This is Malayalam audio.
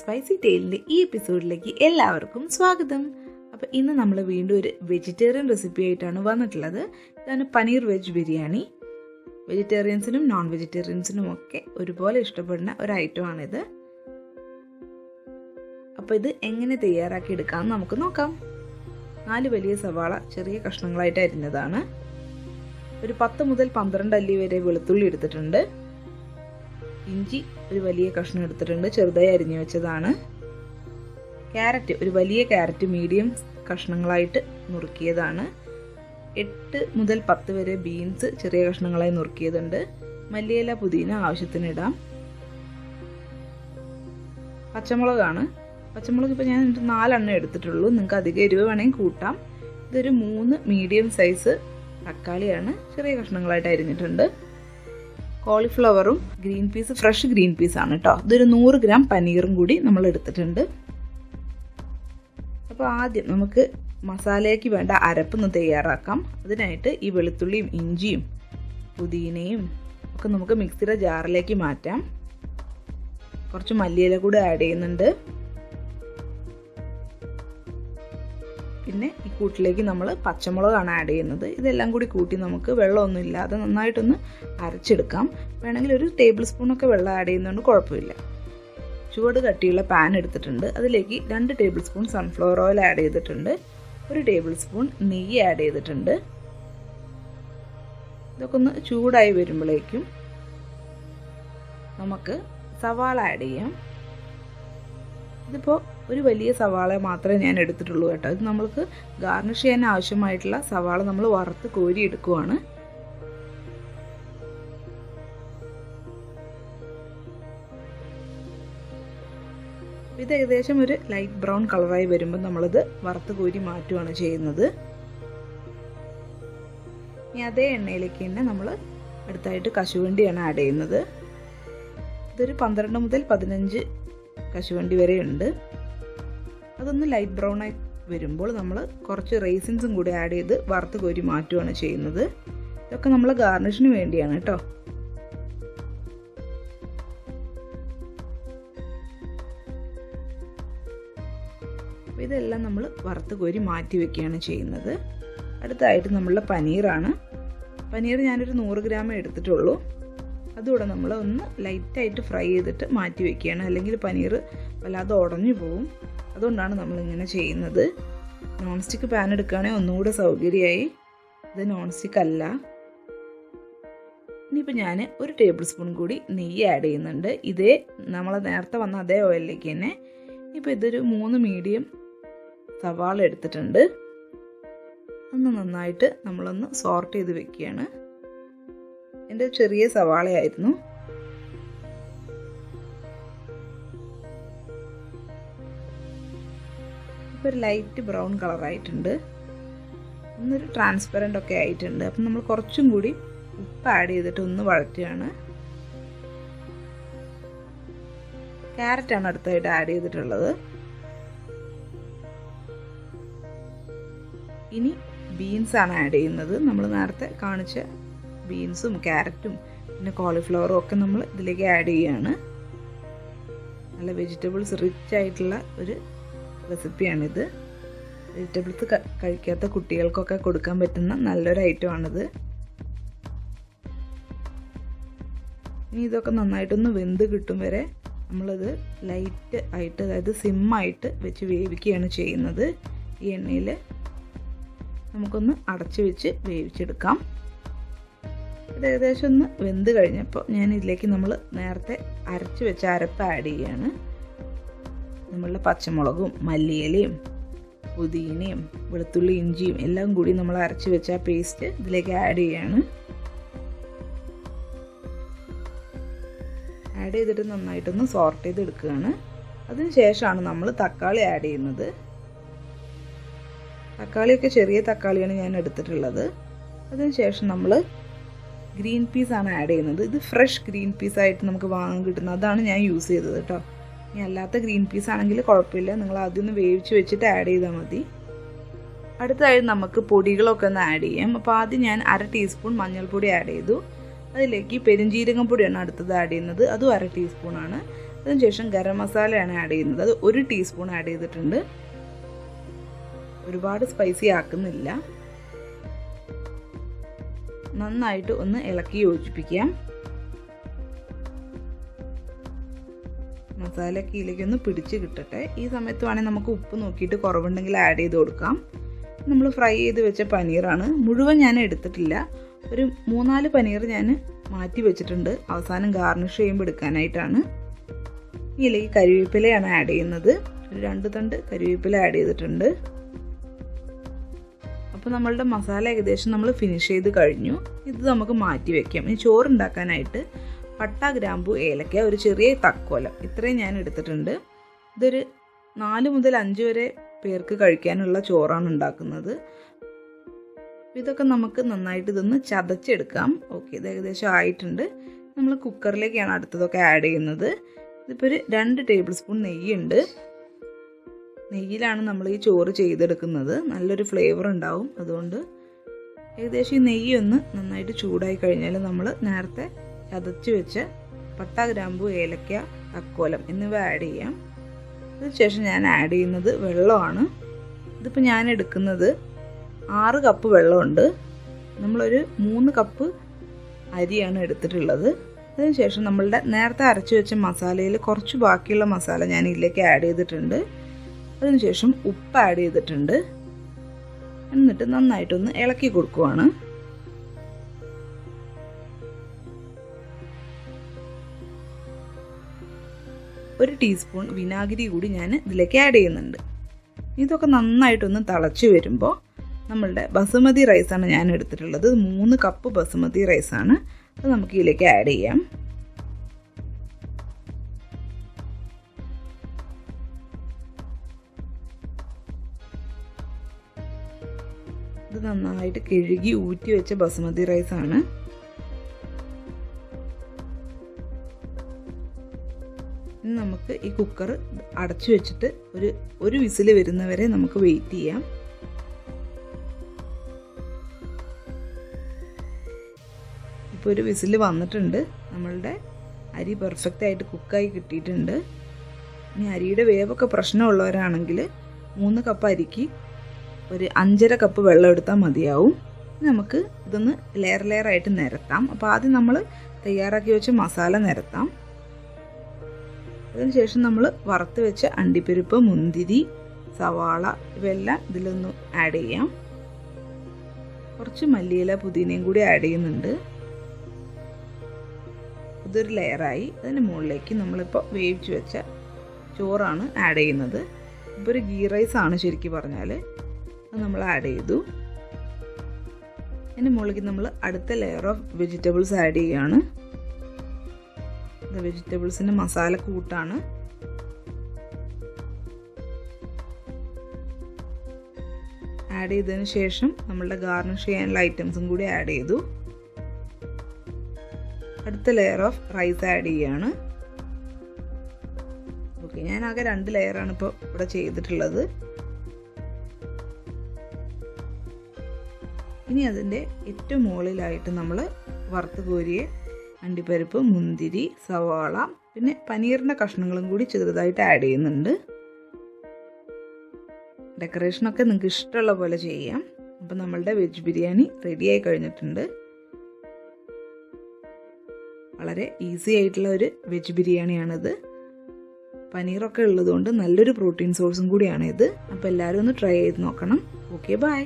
സ്പൈസി ടെയിലിൻ്റെ ഈ എപ്പിസോഡിലേക്ക് എല്ലാവർക്കും സ്വാഗതം. അപ്പോൾ ഇന്ന് നമ്മൾ വീണ്ടും ഒരു വെജിറ്റേറിയൻ റെസിപ്പി ആയിട്ടാണ് വന്നിട്ടുള്ളത്. ഇതാണ് പനീർ വെജ് ബിരിയാണി. വെജിറ്റേറിയൻസിനും നോൺ വെജിറ്റേറിയൻസിനും ഒക്കെ ഒരുപോലെ ഇഷ്ടപ്പെടുന്ന ഒരു ഐറ്റമാണിത്. അപ്പോൾ ഇത് എങ്ങനെ തയ്യാറാക്കി എടുക്കാമെന്ന് നമുക്ക് നോക്കാം. 4 വലിയ സവാള ചെറിയ കഷ്ണങ്ങളായിട്ട് അരിഞ്ഞതാണ്. ഒരു 10 മുതൽ 12 അല്ലി വരെ വെളുത്തുള്ളി എടുത്തിട്ടുണ്ട്. ഇഞ്ചി ഒരു വലിയ കഷ്ണം എടുത്തിട്ടുണ്ട്, ചെറുതായി അരിഞ്ഞു വെച്ചതാണ്. ക്യാരറ്റ് ഒരു വലിയ ക്യാരറ്റ് മീഡിയം കഷ്ണങ്ങളായിട്ട് നുറുക്കിയതാണ്. 8 മുതൽ 10 വരെ ബീൻസ് ചെറിയ കഷ്ണങ്ങളായി നുറുക്കിയതുണ്ട്. മല്ലിയില പുതിന ആവശ്യത്തിന് ഇടാം. പച്ചമുളകാണ്. പച്ചമുളക് ഇപ്പോൾ ഞാൻ 4 എണ്ണം എടുത്തിട്ടുള്ളൂ. നിങ്ങൾക്ക് അധികം എരിവ് വേണമെങ്കിൽ കൂട്ടാം. ഇതൊരു 3 മീഡിയം സൈസ് തക്കാളിയാണ്, ചെറിയ കഷ്ണങ്ങളായിട്ട് അരിഞ്ഞിട്ടുണ്ട്. കോളിഫ്ലവറും ഗ്രീൻ പീസ്, ഫ്രഷ് ഗ്രീൻ പീസാണ് കേട്ടോ. ഇതൊരു 100 ഗ്രാം പനീറും കൂടി നമ്മൾ എടുത്തിട്ടുണ്ട്. അപ്പോൾ ആദ്യം നമുക്ക് മസാലയ്ക്ക് വേണ്ട അരപ്പൊന്ന് തയ്യാറാക്കാം. അതിനായിട്ട് ഈ വെളുത്തുള്ളിയും ഇഞ്ചിയും പുതിനയും ഒക്കെ നമുക്ക് മിക്സിയുടെ ജാറിലേക്ക് മാറ്റാം. കുറച്ച് മല്ലിയില കൂടി ആഡ് ചെയ്യുന്നുണ്ട്. പിന്നെ ഈ കൂട്ടിലേക്ക് നമ്മൾ പച്ചമുളകാണ് ആഡ് ചെയ്യുന്നത്. ഇതെല്ലാം കൂടി കൂട്ടി നമുക്ക് വെള്ളമൊന്നും ഇല്ലാതെ നന്നായിട്ടൊന്ന് അരച്ചെടുക്കാം. വേണമെങ്കിൽ ഒരു ടേബിൾ സ്പൂണൊക്കെ വെള്ളം ആഡ് ചെയ്യുന്നതുകൊണ്ട് കുഴപ്പമില്ല. ചുവട് കട്ടിയുള്ള പാൻ എടുത്തിട്ടുണ്ട്. അതിലേക്ക് 2 table spoon sunflower oil add ചെയ്തിട്ടുണ്ട്. 1 ടേബിൾ സ്പൂൺ നെയ്യ് ആഡ് ചെയ്തിട്ടുണ്ട്. ഇതൊക്കെ ഒന്ന് ചൂടായി വരുമ്പോഴേക്കും നമുക്ക് സവാള ആഡ് ചെയ്യാം. ഇതിപ്പോൾ ഒരു വലിയ സവാള മാത്രമേ ഞാൻ എടുത്തിട്ടുള്ളൂ കേട്ടോ. ഇത് നമ്മൾക്ക് ഗാർണിഷ് ചെയ്യാൻ ആവശ്യമായിട്ടുള്ള സവാള നമ്മൾ വറുത്ത് കോരി എടുക്കുവാണ്. ഇത് ഏകദേശം ഒരു ലൈറ്റ് ബ്രൗൺ കളറായി വരുമ്പോൾ നമ്മളിത് വറുത്ത് കോരി മാറ്റുകയാണ് ചെയ്യുന്നത്. ഇനി അതേ എണ്ണയിലേക്ക് തന്നെ നമ്മൾ അടുത്തായിട്ട് കശുവണ്ടിയാണ് ആഡ് ചെയ്യുന്നത്. ഇതൊരു 12 മുതൽ 15 കശുവണ്ടി വരെ ഉണ്ട്. അതൊന്ന് ലൈറ്റ് ബ്രൗൺ ആയി വരുമ്പോൾ നമ്മൾ കുറച്ച് റൈസിൻസും കൂടി ആഡ് ചെയ്ത് വറുത്ത് കോരി മാറ്റുകയാണ് ചെയ്യുന്നത്. ഇതൊക്കെ നമ്മൾ ഗാർണിഷിന് വേണ്ടിയാണ് കേട്ടോ. ഇതെല്ലാം നമ്മൾ വറുത്ത് കോരി മാറ്റി വെക്കുകയാണ് ചെയ്യുന്നത്. അടുത്തായിട്ട് നമ്മളുടെ പനീറാണ്. പനീർ ഞാനൊരു 100 ഗ്രാമേ എടുത്തിട്ടുള്ളൂ. അതുകൂടെ നമ്മൾ ഒന്ന് ലൈറ്റായിട്ട് ഫ്രൈ ചെയ്തിട്ട് മാറ്റി വെക്കുകയാണ്. അല്ലെങ്കിൽ പനീർ വല്ലാതെ ഉടഞ്ഞു പോവും. അതുകൊണ്ടാണ് നമ്മളിങ്ങനെ ചെയ്യുന്നത്. നോൺ സ്റ്റിക്ക് പാൻ എടുക്കുകയാണെങ്കിൽ ഒന്നുകൂടെ സൗകര്യമായി. ഇത് നോൺ സ്റ്റിക്ക് അല്ല. ഇനിയിപ്പോൾ ഞാൻ 1 ടേബിൾ സ്പൂൺ കൂടി നെയ്യ് ആഡ് ചെയ്യുന്നുണ്ട്. ഇതേ നമ്മൾ നേരത്തെ വന്ന അതേ ഓയിലിലേക്ക് തന്നെ. ഇപ്പോൾ ഇതൊരു 3 മീഡിയം സവാള എടുത്തിട്ടുണ്ട്. ഒന്ന് നന്നായിട്ട് നമ്മളൊന്ന് സോർട്ട് ചെയ്ത് വെക്കുകയാണ്. എൻ്റെ ചെറിയ സവാളയായിരുന്നു. ഇപ്പോൾ ഒരു ലൈറ്റ് ബ്രൗൺ കളറായിട്ടുണ്ട്. ഒന്നൊരു ട്രാൻസ്പെറൻ്റ് ഒക്കെ ആയിട്ടുണ്ട്. അപ്പം നമ്മൾ കുറച്ചും കൂടി ഉപ്പ് ആഡ് ചെയ്തിട്ട് ഒന്ന് വഴറ്റുകയാണ്. ക്യാരറ്റാണ് അടുത്തായിട്ട് ആഡ് ചെയ്തിട്ടുള്ളത്. ഇനി ബീൻസാണ് ആഡ് ചെയ്യുന്നത്. നമ്മൾ നേരത്തെ കാണിച്ച ബീൻസും ക്യാരറ്റും പിന്നെ കോളിഫ്ലവറും ഒക്കെ നമ്മൾ ഇതിലേക്ക് ആഡ് ചെയ്യുകയാണ്. നല്ല വെജിറ്റബിൾസ് റിച്ച് ആയിട്ടുള്ള ഒരു റെസിപ്പിയാണിത്. വെജിറ്റബിൾസ് കഴിക്കാത്ത കുട്ടികൾക്കൊക്കെ കൊടുക്കാൻ പറ്റുന്ന നല്ലൊരു ഐറ്റമാണിത്. ഇനി ഇതൊക്കെ നന്നായിട്ടൊന്ന് വെന്ത് കിട്ടും വരെ നമ്മളിത് ലൈറ്റ് ആയിട്ട്, അതായത് സിമ്മായിട്ട് വെച്ച് വേവിക്കുകയാണ് ചെയ്യുന്നത്. ഈ എണ്ണയിൽ നമുക്കൊന്ന് അടച്ചു വെച്ച് വേവിച്ചെടുക്കാം. ഇത് ഏകദേശം ഒന്ന് വെന്ത് കഴിഞ്ഞപ്പോൾ ഞാൻ ഇതിലേക്ക് നമ്മൾ നേരത്തെ അരച്ച് വെച്ച അരപ്പ് ആഡ് ചെയ്യുകയാണ്. നമ്മളുടെ പച്ചമുളകും മല്ലിയിലയും പുതിനയും വെളുത്തുള്ളി ഇഞ്ചിയും എല്ലാം കൂടി നമ്മൾ അരച്ച് വെച്ച പേസ്റ്റ് ഇതിലേക്ക് ആഡ് ചെയ്യുകയാണ്. ആഡ് ചെയ്തിട്ട് നന്നായിട്ടൊന്ന് സോർട്ട് ചെയ്ത് എടുക്കുകയാണ്. അതിനുശേഷമാണ് നമ്മൾ തക്കാളി ആഡ് ചെയ്യുന്നത്. തക്കാളിയൊക്കെ ചെറിയ തക്കാളിയാണ് ഞാൻ എടുത്തിട്ടുള്ളത്. അതിനുശേഷം നമ്മൾ ഗ്രീൻ പീസാണ് ആഡ് ചെയ്യുന്നത്. ഇത് ഫ്രഷ് ഗ്രീൻ പീസായിട്ട് നമുക്ക് വാങ്ങാൻ കിട്ടുന്നത്. അതാണ് ഞാൻ യൂസ് ചെയ്തത് കേട്ടോ. ഇനി അല്ലാത്ത ഗ്രീൻ പീസ് ആണെങ്കിൽ കുഴപ്പമില്ല, നിങ്ങൾ ആദ്യം ഒന്ന് വേവിച്ച് വെച്ചിട്ട് ആഡ് ചെയ്താൽ മതി. അടുത്തതായി നമുക്ക് പൊടികളൊക്കെ ഒന്ന് ആഡ് ചെയ്യാം. അപ്പോൾ ആദ്യം ഞാൻ 1/2 ടീസ്പൂൺ മഞ്ഞൾപ്പൊടി ആഡ് ചെയ്തു. അതിലേക്ക് പെരുംജീരകം പൊടിയാണ് അടുത്തത് ആഡ് ചെയ്യുന്നത്, അതും 1/2 ടീസ്പൂണാണ്. അതിനുശേഷം ഗരം മസാലയാണ് ആഡ് ചെയ്യുന്നത്, അത് 1 ടീസ്പൂൺ ആഡ് ചെയ്തിട്ടുണ്ട്. ഒരുപാട് സ്പൈസി ആക്കുന്നില്ല. നന്നായിട്ട് ഒന്ന് ഇളക്കി യോജിപ്പിക്കാം. മസാലയൊക്കെ ഇതിലേക്കൊന്ന് പിടിച്ച് കിട്ടട്ടെ. ഈ സമയത്ത് വേണമെങ്കിൽ നമുക്ക് ഉപ്പ് നോക്കിയിട്ട് കുറവുണ്ടെങ്കിൽ ആഡ് ചെയ്ത് കൊടുക്കാം. നമ്മൾ ഫ്രൈ ചെയ്ത് വെച്ച പനീറാണ്, മുഴുവൻ ഞാൻ എടുത്തിട്ടില്ല. ഒരു 3-4 പനീർ ഞാൻ മാറ്റി വെച്ചിട്ടുണ്ട്, അവസാനം ഗാർണിഷ് ചെയ്യുമ്പോൾ എടുക്കാനായിട്ടാണ്. ഇതിലേക്ക് കരിവേപ്പിലയാണ് ആഡ് ചെയ്യുന്നത്, ഒരു 2 തണ്ട് കരിവേപ്പില ആഡ് ചെയ്തിട്ടുണ്ട്. അപ്പോൾ നമ്മളുടെ മസാല ഏകദേശം നമ്മൾ ഫിനിഷ് ചെയ്ത് കഴിഞ്ഞു. ഇത് നമുക്ക് മാറ്റി വെക്കാം. ഇനി ചോറുണ്ടാക്കാനായിട്ട് പട്ട, ഗ്രാമ്പു, ഏലക്ക, ഒരു ചെറിയ തക്കോലം, ഇത്രയും ഞാൻ എടുത്തിട്ടുണ്ട്. ഇതൊരു 4 മുതൽ 5 വരെ പേർക്ക് കഴിക്കാനുള്ള ചോറാണ് ഉണ്ടാക്കുന്നത്. ഇതൊക്കെ നമുക്ക് നന്നായിട്ട് ഇതൊന്ന് ചതച്ചെടുക്കാം. ഓക്കെ, ഇത് ഏകദേശം ആയിട്ടുണ്ട്. നമ്മൾ കുക്കറിലേക്കാണ് അടുത്തതൊക്കെ ആഡ് ചെയ്യുന്നത്. ഇതിപ്പോൾ ഒരു 2 ടേബിൾ സ്പൂൺ നെയ്യുണ്ട്. നെയ്യിലാണ് നമ്മൾ ഈ ചോറ് ചെയ്തെടുക്കുന്നത്, നല്ലൊരു ഫ്ലേവർ ഉണ്ടാവും. അതുകൊണ്ട് ഏകദേശം ഈ നെയ്യൊന്ന് നന്നായിട്ട് ചൂടായി കഴിഞ്ഞാൽ നമ്മൾ നേരത്തെ ചതച്ച് വെച്ച പട്ട, ഗ്രാമ്പു, ഏലക്ക, തക്കോലം എന്നിവ ആഡ് ചെയ്യാം. അതിനുശേഷം ഞാൻ ആഡ് ചെയ്യുന്നത് വെള്ളമാണ്. ഇതിപ്പോൾ ഞാൻ എടുക്കുന്നത് 6 കപ്പ് വെള്ളമുണ്ട്. നമ്മളൊരു 3 കപ്പ് അരിയാണ് എടുത്തിട്ടുള്ളത്. അതിനുശേഷം നമ്മളുടെ നേരത്തെ അരച്ചു വെച്ച മസാലയിൽ കുറച്ച് ബാക്കിയുള്ള മസാല ഞാൻ ഇതിലേക്ക് ആഡ് ചെയ്തിട്ടുണ്ട്. അതിനുശേഷം ഉപ്പ് ആഡ് ചെയ്തിട്ടുണ്ട്. എന്നിട്ട് നന്നായിട്ടൊന്ന് ഇളക്കി കൊടുക്കുവാണ്. ഒരു ടീസ്പൂൺ വിനാഗിരി കൂടി ഞാൻ ഇതിലേക്ക് ആഡ് ചെയ്യുന്നുണ്ട്. ഇതൊക്കെ നന്നായിട്ടൊന്ന് തിളച്ച് വരുമ്പോൾ നമ്മളുടെ ബസുമതി റൈസാണ് ഞാൻ എടുത്തിട്ടുള്ളത്. 3 കപ്പ് ബസുമതി റൈസാണ്. അത് നമുക്ക് ഇതിലേക്ക് ആഡ് ചെയ്യാം. ഇത് നന്നായിട്ട് കഴുകി ഊറ്റി വെച്ച ബസുമതി റൈസാണ്. ഇനി നമുക്ക് ഈ കുക്കർ അടച്ചു വെച്ചിട്ട് ഒരു വിസിൽ വരുന്നവരെ നമുക്ക് വെയിറ്റ് ചെയ്യാം. ഇപ്പോൾ ഒരു വിസിൽ വന്നിട്ടുണ്ട്. നമ്മളുടെ അരി പെർഫെക്റ്റ് ആയിട്ട് കുക്കായി കിട്ടിയിട്ടുണ്ട്. ഇനി അരിയുടെ വേവൊക്കെ പ്രശ്നമുള്ളവരാണെങ്കിൽ 3 കപ്പ് അരിക്ക് ഒരു 5.5 കപ്പ് വെള്ളം എടുത്താൽ മതിയാവും. നമുക്ക് ഇതൊന്ന് ലെയർ ലെയറായിട്ട് നിരത്താം. അപ്പോൾ ആദ്യം നമ്മൾ തയ്യാറാക്കി വെച്ച മസാല നിരത്താം. അതിനുശേഷം നമ്മൾ വറുത്ത് വെച്ച അണ്ടിപ്പരിപ്പ്, മുന്തിരി, സവാള ഇവയെല്ലാം ഇതിലൊന്ന് ആഡ് ചെയ്യാം. കുറച്ച് മല്ലിയില, പുതിനയും കൂടി ആഡ് ചെയ്യുന്നുണ്ട്. ഇതൊരു ലെയറായി. അതിന് മുകളിലേക്ക് നമ്മളിപ്പോൾ വേവിച്ച് വെച്ച ചോറാണ് ആഡ് ചെയ്യുന്നത്. ഇപ്പോൾ ഒരു ഗീ റൈസാണ് ശരിക്കും പറഞ്ഞാൽ. അത് നമ്മൾ ആഡ് ചെയ്തു. അതിന് മുകളിലേക്ക് നമ്മൾ അടുത്ത ലെയർ ഓഫ് വെജിറ്റബിൾസ് ആഡ് ചെയ്യുകയാണ്. ഇത് വെജിറ്റബിൾസിൻ്റെ മസാല കൂട്ടാണ്. ആഡ് ചെയ്തതിന് ശേഷം നമ്മളുടെ ഗാർണിഷ് ചെയ്യാനുള്ള ഐറ്റംസും കൂടി ആഡ് ചെയ്തു. അടുത്ത ലെയർ ഓഫ് റൈസ് ആഡ് ചെയ്യുകയാണ്. ഓക്കെ, ഞാൻ ആകെ 2 ലെയറാണ് ഇപ്പോൾ ഇവിടെ ചെയ്തിട്ടുള്ളത്. ഇനി അതിൻ്റെ ഏറ്റവും മുകളിലായിട്ട് നമ്മൾ വറുത്ത് കോരിയ അണ്ടിപ്പരിപ്പ്, മുന്തിരി, സവാള പിന്നെ പനീറിൻ്റെ കഷ്ണങ്ങളും കൂടി ചെറുതായിട്ട് ആഡ് ചെയ്യുന്നുണ്ട്. ഡെക്കറേഷനൊക്കെ നിങ്ങൾക്ക് ഇഷ്ടമുള്ള പോലെ ചെയ്യാം. അപ്പോൾ നമ്മളുടെ വെജ് ബിരിയാണി റെഡിയായി കഴിഞ്ഞിട്ടുണ്ട്. വളരെ ഈസി ആയിട്ടുള്ള ഒരു വെജ് ബിരിയാണിയാണിത്. പനീറൊക്കെ ഉള്ളതുകൊണ്ട് നല്ലൊരു പ്രോട്ടീൻ സോഴ്സും കൂടിയാണ് ഇത്. അപ്പോൾ എല്ലാവരും ഒന്ന് ട്രൈ ചെയ്ത് നോക്കണം. Okay, by.